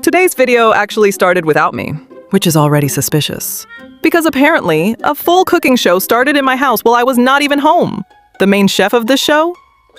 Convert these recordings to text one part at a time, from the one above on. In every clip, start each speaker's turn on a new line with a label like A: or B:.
A: today's video actually started without me, which is already suspicious. Because apparently, a full cooking show started in my house while I was not even home. The main chef of this show?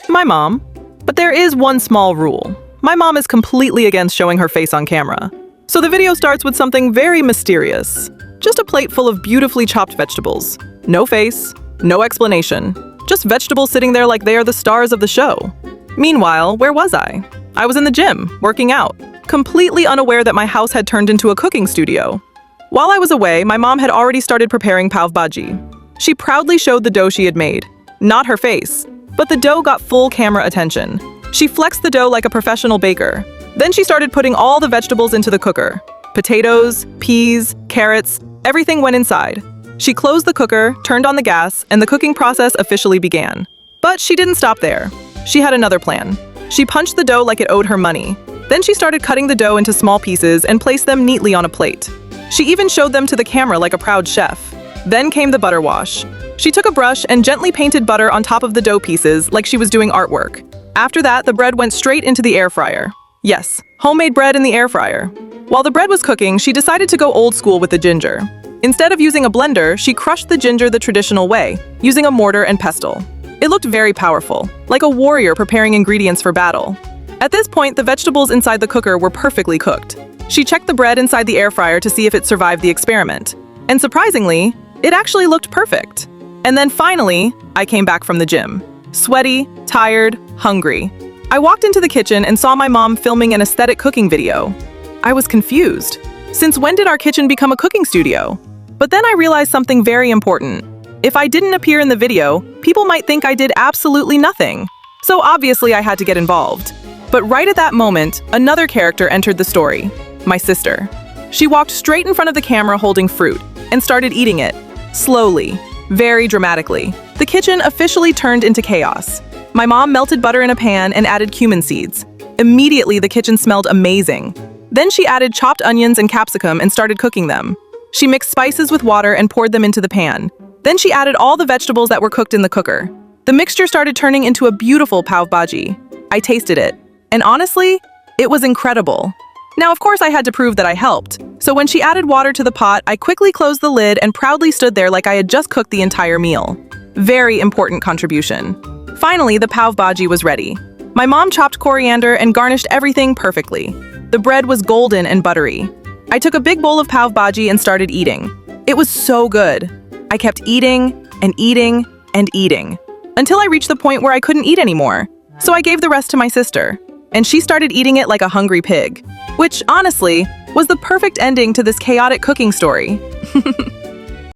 A: My mom. But there is one small rule. My mom is completely against showing her face on camera. So the video starts with something very mysterious. Just a plate full of beautifully chopped vegetables. No face, no explanation. Just vegetables sitting there like they are the stars of the show. Meanwhile, where was I? I was in the gym, working out, completely unaware that my house had turned into a cooking studio. While I was away, my mom had already started preparing pav bhaji. She proudly showed the dough she had made. Not her face, but the dough got full camera attention. She flexed the dough like a professional baker. Then she started putting all the vegetables into the cooker. Potatoes, peas, carrots, everything went inside. She closed the cooker, turned on the gas, and the cooking process officially began. But she didn't stop there. She had another plan. She punched the dough like it owed her money. Then she started cutting the dough into small pieces and placed them neatly on a plate. She even showed them to the camera like a proud chef. Then came the butter wash. She took a brush and gently painted butter on top of the dough pieces like she was doing artwork. After that, the bread went straight into the air fryer. Yes, homemade bread in the air fryer. While the bread was cooking, she decided to go old school with the ginger. Instead of using a blender, she crushed the ginger the traditional way, using a mortar and pestle. It looked very powerful, like a warrior preparing ingredients for battle. At this point, the vegetables inside the cooker were perfectly cooked. She checked the bread inside the air fryer to see if it survived the experiment. And surprisingly, it actually looked perfect. And then finally, I came back from the gym. Sweaty, tired, hungry. I walked into the kitchen and saw my mom filming an aesthetic cooking video. I was confused. Since when did our kitchen become a cooking studio? But then I realized something very important. If I didn't appear in the video, people might think I did absolutely nothing. So obviously I had to get involved. But right at that moment, another character entered the story. My sister. She walked straight in front of the camera holding fruit and started eating it. Slowly, very dramatically. The kitchen officially turned into chaos. My mom melted butter in a pan and added cumin seeds. Immediately, the kitchen smelled amazing. Then she added chopped onions and capsicum and started cooking them. She mixed spices with water and poured them into the pan. Then she added all the vegetables that were cooked in the cooker. The mixture started turning into a beautiful pav bhaji. I tasted it, and honestly, it was incredible. Now, of course, I had to prove that I helped. So when she added water to the pot, I quickly closed the lid and proudly stood there like I had just cooked the entire meal. Very important contribution. Finally, the pav bhaji was ready. My mom chopped coriander and garnished everything perfectly. The bread was golden and buttery. I took a big bowl of pav bhaji and started eating. It was so good. I kept eating and eating and eating until I reached the point where I couldn't eat anymore. So I gave the rest to my sister, and she started eating it like a hungry pig, which honestly was the perfect ending to this chaotic cooking story.